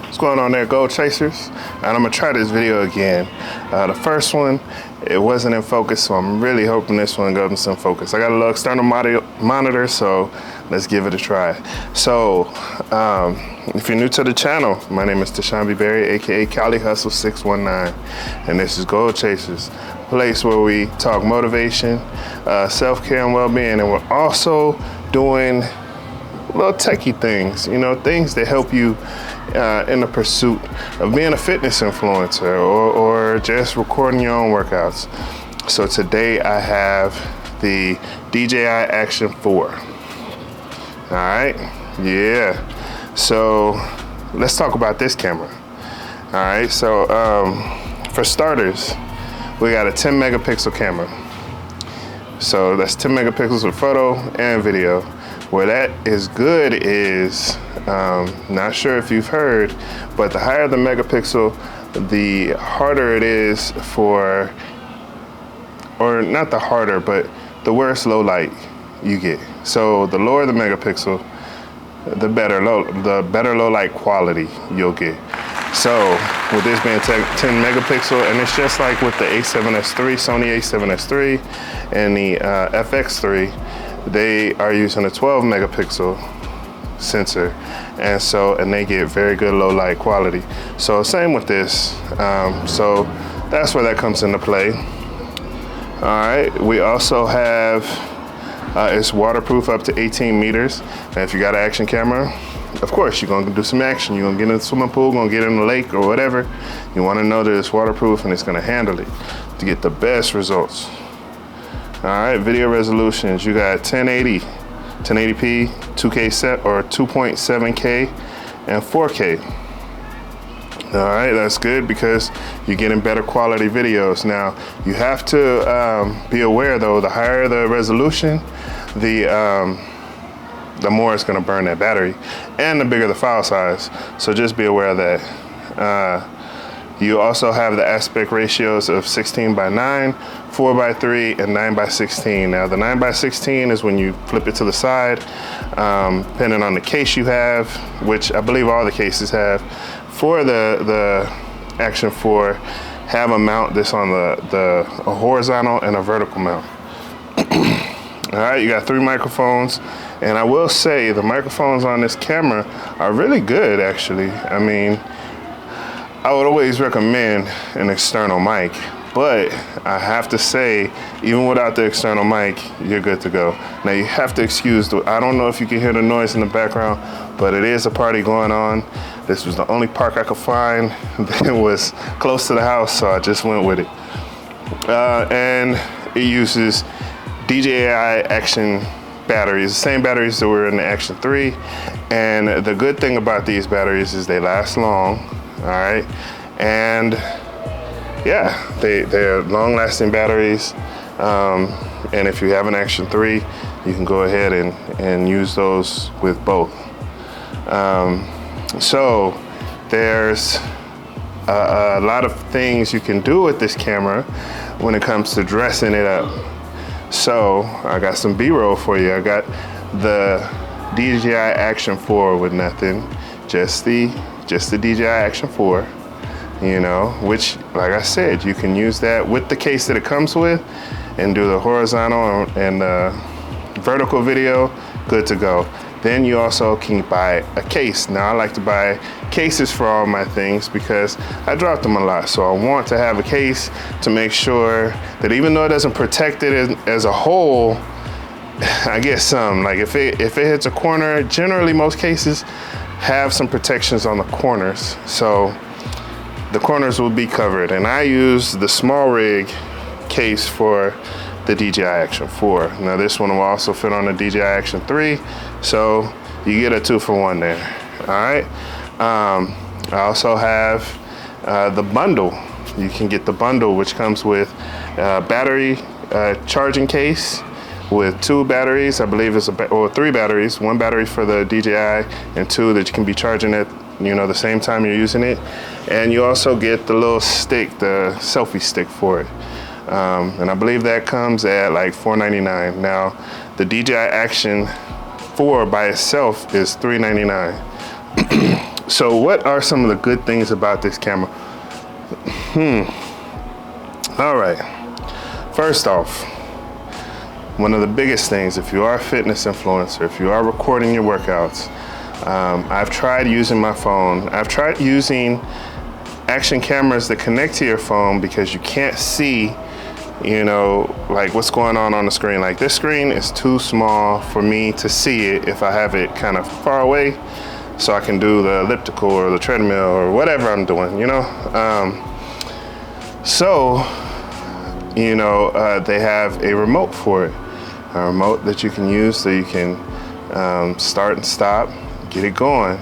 What's going on there, gold chasers? And I'm gonna try this video again. The first one, it wasn't in focus, so I'm really hoping this one goes in focus. I got a little external monitor, so let's give it a try. So, if you're new to the channel, my name is Tashombe Berry, aka Cali Hustle 619, and this is Gold Chasers, a place where we talk motivation, self-care, and well-being, and we're also doing little techie things, you know, things that help you in the pursuit of being a fitness influencer or just recording your own workouts. So today I have the DJI Action 4. All right, yeah. So let's talk about this camera. All right, so for starters, we got a 10 megapixel camera. So that's 10 megapixels with photo and video. Where that is good is, not sure if you've heard, but the higher the megapixel, the harder it is for, or not the harder, but the worse low light you get. So the lower the megapixel, the better low light quality you'll get. So with this being 10 megapixel, and it's just like with the A7S III, Sony A7S III and the FX3, they are using a 12 megapixel sensor, and they get very good low light quality. So same with this. So that's where that comes into play. All right, we also have it's waterproof up to 18 meters. And if you got an action camera, of course you're gonna do some action. You're gonna get in the swimming pool, gonna get in the lake or whatever. You wanna know that it's waterproof and it's gonna handle it to get the best results. All right, video resolutions, you got 1080, 1080p, 2K set or 2.7K and 4K. All right, that's good because you're getting better quality videos. Now, you have to be aware though, the higher the resolution, the more it's gonna burn that battery, and the bigger the file size. So just be aware of that. You also have the aspect ratios of 16:9, 4:3, and 9:16. Now the 9:16 is when you flip it to the side, depending on the case you have, which I believe all the cases have. For the Action 4, have a mount that's on a horizontal and a vertical mount. All right, you got 3 microphones, and I will say the microphones on this camera are really good, actually. I mean, I would always recommend an external mic, but I have to say, even without the external mic, you're good to go. Now you have to excuse I don't know if you can hear the noise in the background, but it is a party going on. This was the only park I could find that was close to the house, so I just went with it. And it uses DJI Action batteries, the same batteries that were in the Action 3. And the good thing about these batteries is they last long. All right, and yeah, they're long-lasting batteries, and if you have an Action 3, you can go ahead and use those with both. So there's a lot of things you can do with this camera when it comes to dressing it up. So I got some B-roll for you. I got the DJI Action 4 with nothing, just the DJI Action 4, you know, which, like I said, you can use that with the case that it comes with and do the horizontal and vertical video, good to go. Then you also can buy a case. Now I like to buy cases for all my things because I drop them a lot. So I want to have a case to make sure that even though it doesn't protect it as a whole, I get some, like if it hits a corner, generally most cases have some protections on the corners, so the corners will be covered. And I use the small rig case for the DJI Action 4. Now this one will also fit on the DJI Action 3, so you get a 2-for-1 there. All right. I also have the bundle. You can get the bundle, which comes with battery charging case with 2 batteries, I believe it's or 3 batteries, 1 battery for the DJI and 2 that you can be charging at, you know, the same time you're using it. And you also get the little stick, the selfie stick for it. And I believe that comes at like $4.99. Now, the DJI Action 4 by itself is $3.99. So what are some of the good things about this camera? All right. First off, one of the biggest things, if you are a fitness influencer, if you are recording your workouts, I've tried using my phone. I've tried using action cameras that connect to your phone because you can't see, you know, like what's going on the screen. Like this screen is too small for me to see it if I have it kind of far away, so I can do the elliptical or the treadmill or whatever I'm doing, you know. They have a remote for it, a remote that you can use so you can start and stop, get it going.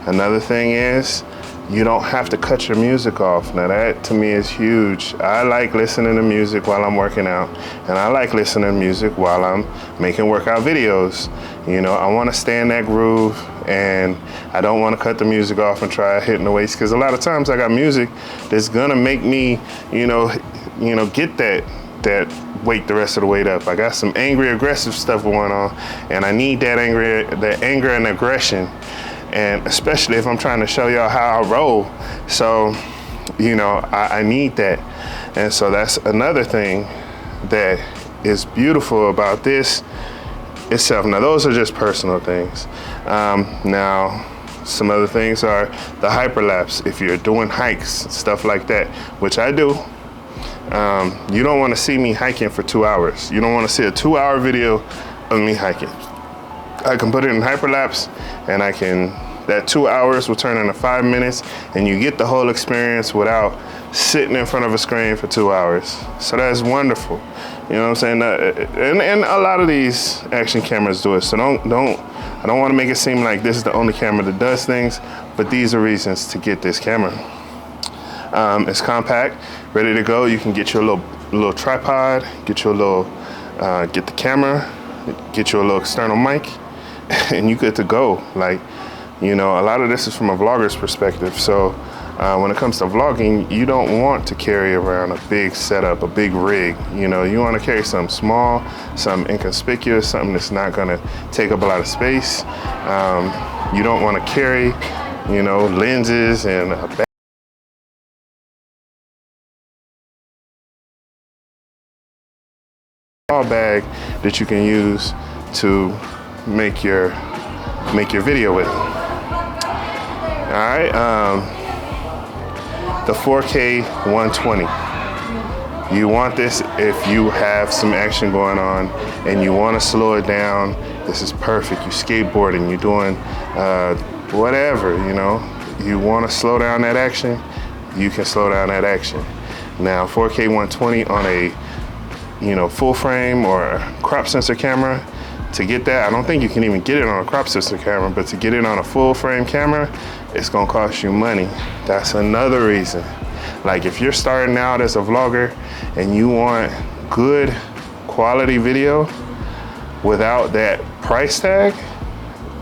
Another thing is you don't have to cut your music off. Now that to me is huge. I like listening to music while I'm working out, and I like listening to music while I'm making workout videos. You know, I want to stay in that groove, and I don't want to cut the music off and try hitting the weights, because a lot of times I got music that's gonna make me, get that weight the rest of the weight up. I got some angry, aggressive stuff going on, and I need that anger and aggression. And especially if I'm trying to show y'all how I roll. So, I need that. And so that's another thing that is beautiful about this itself. Now, those are just personal things. Now, some other things are the hyperlapse. If you're doing hikes, stuff like that, which I do, you don't want to see me hiking for 2 hours. You don't want to see a 2-hour video of me hiking. I can put it in hyperlapse, and that 2 hours will turn into 5 minutes, and you get the whole experience without sitting in front of a screen for 2 hours. So that's wonderful. You know what I'm saying? And a lot of these action cameras do it. So I don't want to make it seem like this is the only camera that does things, but these are reasons to get this camera. It's compact, ready to go. You can get your little tripod, get the camera, get your little external mic, and you good to go. Like, a lot of this is from a vlogger's perspective. So when it comes to vlogging, you don't want to carry around a big setup, a big rig. You want to carry something small, something inconspicuous, something that's not going to take up a lot of space. You don't want to carry, lenses and a bag that you can use to make your video with. All right, the 4K 120. You want this if you have some action going on and you want to slow it down. This is perfect. You skateboarding, you're doing whatever, you want to slow down that action, you can slow down that action. Now, 4K 120 on a full frame or a crop sensor camera, to get that, I don't think you can even get it on a crop sensor camera, but to get it on a full frame camera, it's gonna cost you money. That's another reason. Like, if you're starting out as a vlogger and you want good quality video without that price tag,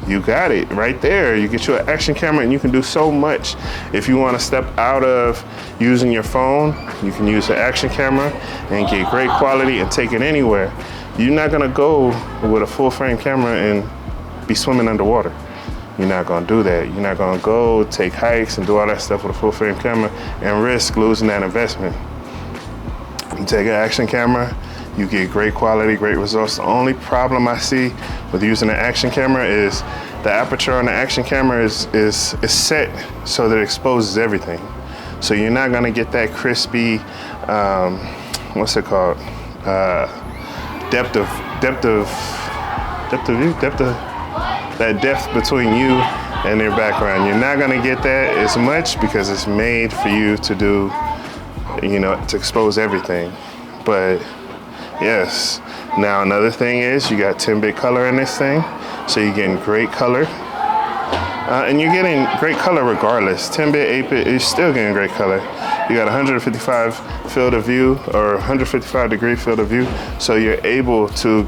you got it right there. You get you an action camera and you can do so much. If you want to step out of using your phone, you can use an action camera and get great quality and take it anywhere. You're not gonna go with a full frame camera and be swimming underwater. You're not gonna do that. You're not gonna go take hikes and do all that stuff with a full frame camera and risk losing that investment. You take an action camera, you get great quality, great results. The only problem I see with using an action camera is the aperture on the action camera is set so that it exposes everything. So you're not gonna get that crispy, what's it called? Depth of between you and their background. You're not gonna get that as much because it's made for you to do, to expose everything. But yes. Now another thing is you got 10-bit color in this thing, so you're getting great color. And you're getting great color regardless. 10-bit, 8-bit, you're still getting great color. You got 155 field of view, or 155 degree field of view, so you're able to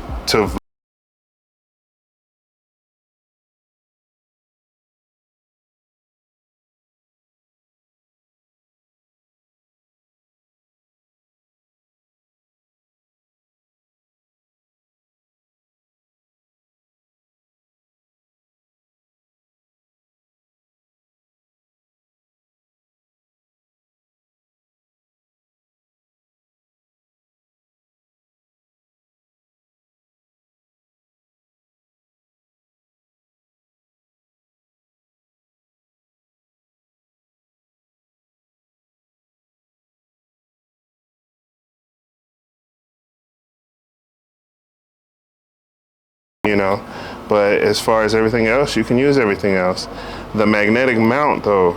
you know. But as far as everything else, you can use everything else. The magnetic mount though,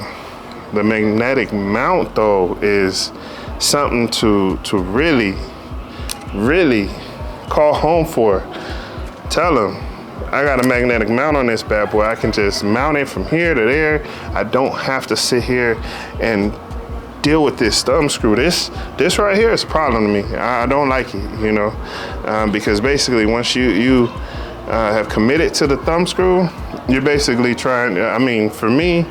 is something to really call home for. Tell them, I got a magnetic mount on this bad boy. I can just mount it from here to there. I don't have to sit here and deal with this thumb screw. This right here is a problem to me. I don't like it, you know, because basically once you have committed to the thumb screw, you're basically trying, I mean, for me,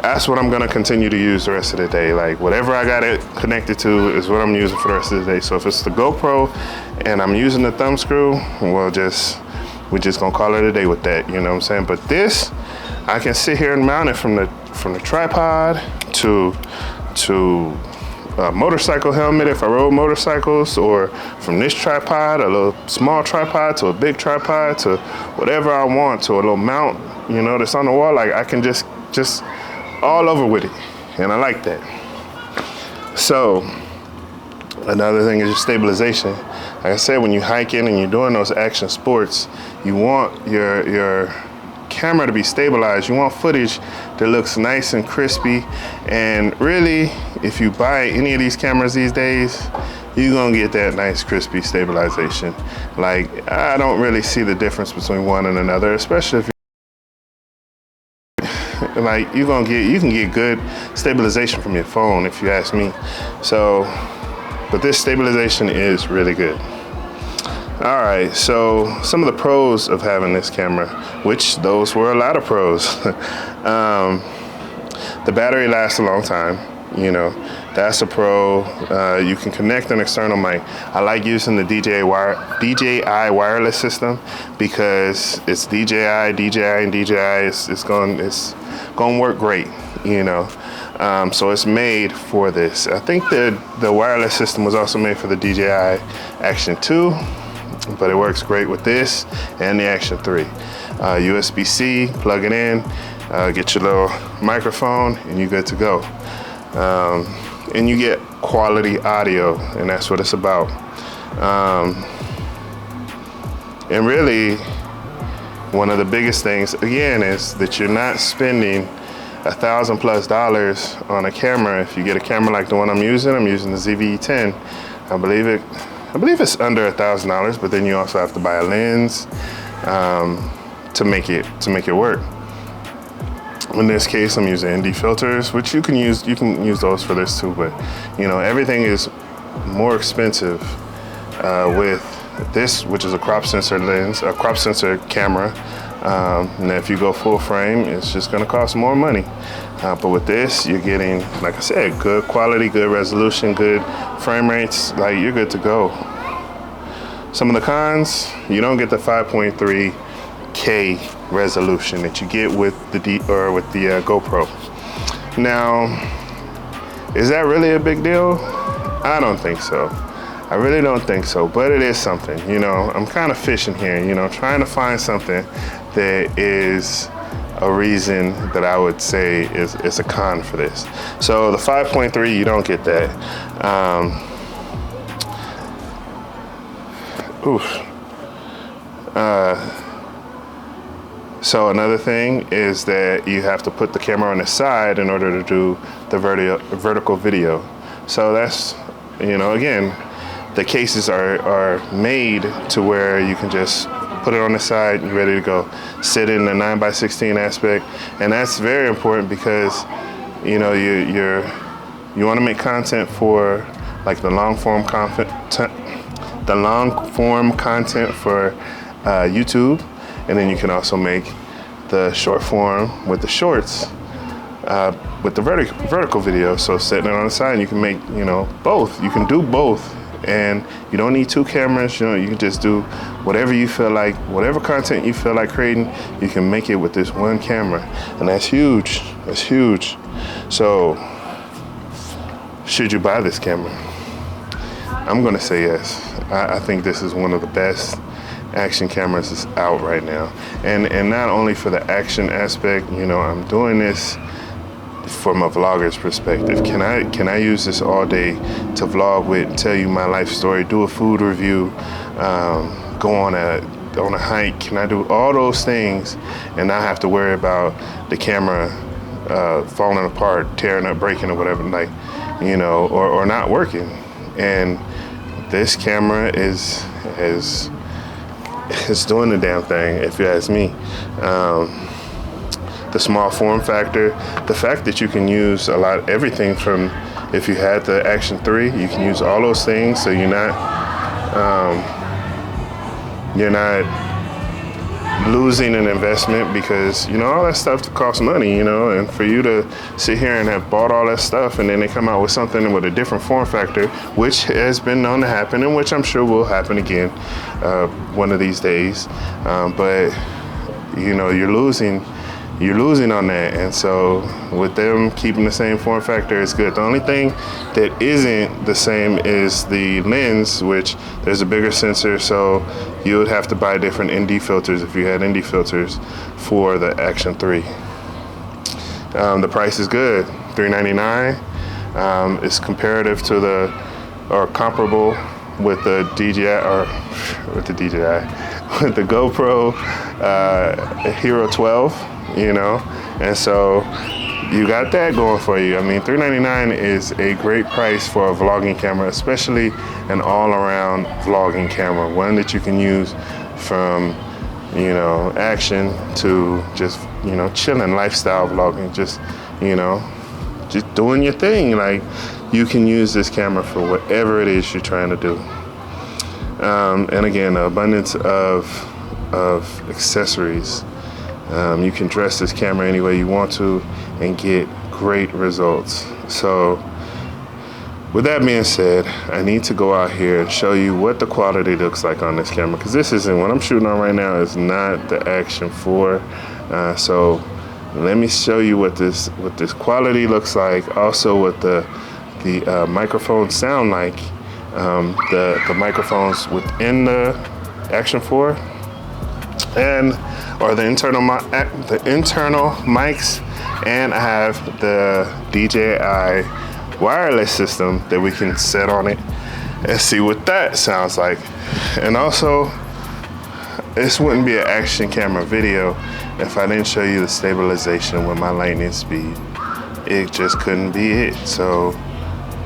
that's what I'm gonna continue to use the rest of the day. Like whatever I got it connected to is what I'm using for the rest of the day. So if it's the GoPro and I'm using the thumb screw, we're just gonna call it a day with that, you know what I'm saying? But this, I can sit here and mount it from the tripod to a motorcycle helmet if I rode motorcycles, or from this tripod, a little small tripod, to a big tripod, to whatever I want, to a little mount, you know, that's on the wall. Like I can just all over with it, and I like that. So another thing is your stabilization. Like I said, when you hiking and you're doing those action sports, you want your camera to be stabilized. You want footage that looks nice and crispy. And really, if you buy any of these cameras these days, you're gonna get that nice crispy stabilization. Like I don't really see the difference between one and another, especially if like you can get good stabilization from your phone, if you ask me. So, but this stabilization is really good. All right, so some of the pros of having this camera, which those were a lot of pros. The battery lasts a long time, you know, that's a pro. You can connect an external mic. I like using the DJI wireless system because it's DJI, and DJI. It's going to work great, you know. So it's made for this. I think the wireless system was also made for the DJI Action 2, but it works great with this and the Action 3. USB-C, plug it in, get your little microphone, and you're good to go. And you get quality audio, and that's what it's about. And really, one of the biggest things, again, is that you're not spending $1,000+ on a camera. If you get a camera like the one I'm using the ZV-10. I believe it's under $1,000, but then you also have to buy a lens to make it work. In this case, I'm using ND filters, which you can use those for this too, but you know, everything is more expensive with this, which is a crop sensor lens, a crop sensor camera. And if you go full frame, it's just gonna cost more money. But with this, you're getting, like I said, good quality, good resolution, good frame rates, like you're good to go. Some of the cons, you don't get the 5.3K resolution that you get with the GoPro. Now, is that really a big deal? I don't think so. I really don't think so, but it is something, you know. I'm kind of fishing here, you know, trying to find something that is a reason that I would say is a con for this. So the 5.3, you don't get that. So another thing is that you have to put the camera on the side in order to do the vertical video. So that's, you know, again, the cases are made to where you can just put it on the side and you're ready to go. Sit in the 9x16 aspect, and that's very important because, you know, you want to make content for like the long form content for YouTube, and then you can also make the short form with the shorts with the vertical video. So setting it on the side, you can make, you know, both. You can do both. And you don't need two cameras, you know, you can just do whatever you feel like, whatever content you feel like creating, you can make it with this one camera. And that's huge, that's huge. So, should you buy this camera? I'm gonna say yes. I think this is one of the best action cameras that's out right now. And not only for the action aspect, you know, I'm doing this from a vlogger's perspective. Can I use this all day to vlog with, tell you my life story, do a food review, go on a on a hike? Can I do all those things and not have to worry about the camera falling apart, tearing up, breaking, or whatever, like, you know, or not working? And this camera is doing the damn thing, if you ask me. The small form factor, the fact that you can use everything from, if you had the Action 3, you can use all those things, so you're not losing an investment, because, you know, all that stuff costs money, you know, and for you to sit here and have bought all that stuff and then they come out with something with a different form factor, which has been known to happen and which I'm sure will happen again one of these days, but, you know, you're losing on that. And so with them keeping the same form factor, it's good. The only thing that isn't the same is the lens, which there's a bigger sensor, so you would have to buy different ND filters if you had ND filters for the Action 3. The price is good, $399. It's comparative to or comparable with the with the GoPro Hero 12. You know, and so you got that going for you. I mean, $399 is a great price for a vlogging camera, especially an all-around vlogging camera, one that you can use from, you know, action to just, you know, chilling, lifestyle vlogging, just, you know, just doing your thing. Like, you can use this camera for whatever it is you're trying to do. And again, an abundance of accessories. You can dress this camera any way you want to and get great results. So with that being said, I need to go out here and show you what the quality looks like on this camera, because this isn't what I'm shooting on right now, is not the Action 4. So let me show you what this quality looks like, also what the microphones sound like, the microphones within the Action 4 or the internal mics, and I have the DJI wireless system that we can set on it and see what that sounds like. And also, this wouldn't be an action camera video if I didn't show you the stabilization with my lightning speed. It just couldn't be it. So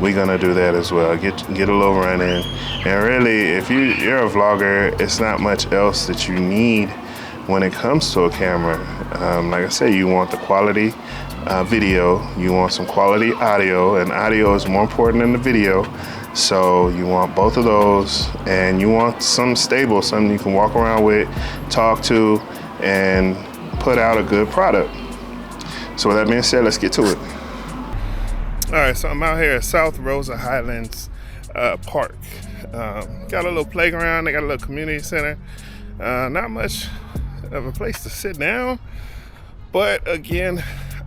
we're gonna do that as well. Get a little run in. And really, if you're a vlogger, it's not much else that you need when it comes to a camera. Like I say, you want the quality video, you want some quality audio, and audio is more important than the video. So you want both of those, and you want something stable, something you can walk around with, talk to, and put out a good product. So with that being said, let's get to it. All right, so I'm out here at South Rosa Highlands Park. Got a little playground, they got a little community center. Not much of a place to sit down, but again,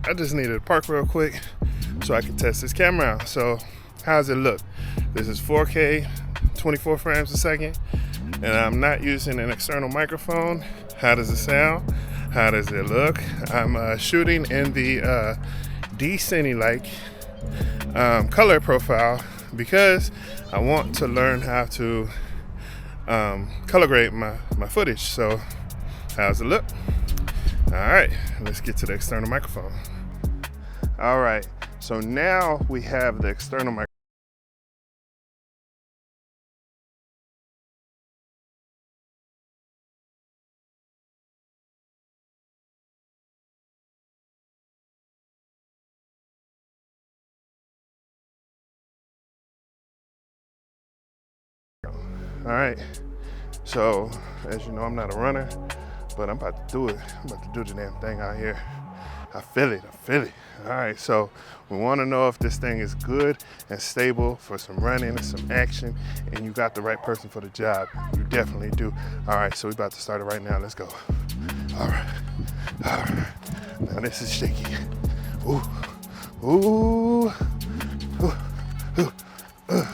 I just needed to park real quick so I could test this camera out. So how does it look? This is 4K, 24 frames a second, and I'm not using an external microphone. How does it sound? How does it look? I'm shooting in the D-Cine-like color profile, because I want to learn how to color grade my footage. So how does it look? All right, let's get to the external microphone. All right, so now we have the external microphone. All right, so as you know, I'm not a runner, but I'm about to do it. I'm about to do the damn thing out here. I feel it. All right, so we want to know if this thing is good and stable for some running and some action, and you got the right person for the job. You definitely do. All right, so we're about to start it right now. Let's go. All right. Now this is shaky. Ooh.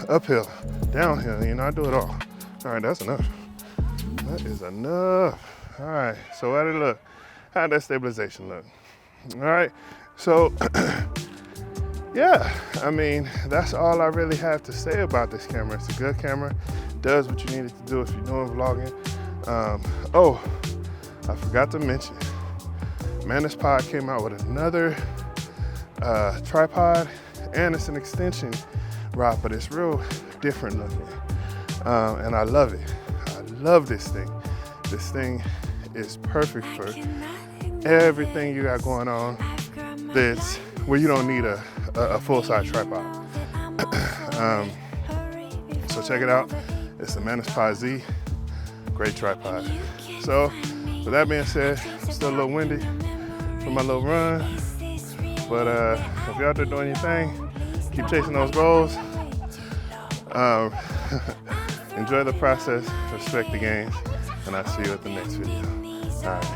Uphill, downhill, you know, I do it all. All right, that's enough. That is enough. All right, so how did it look? How did that stabilization look? All right, so yeah, I mean, that's all I really have to say about this camera. It's a good camera, does what you need it to do if you're doing vlogging. Oh, I forgot to mention, Manus Pod came out with another tripod, and it's an extension rod, but it's real different looking. And I love it. I love this thing. This thing is perfect for everything you got going on that's where you don't need a full-size tripod. So check it out. It's the Manus Pod Z. Great tripod. So with that being said, I'm still a little windy from my little run. But if you're out there doing your thing, keep chasing those goals. Enjoy the process, respect the games, and I'll see you at the next video. All right.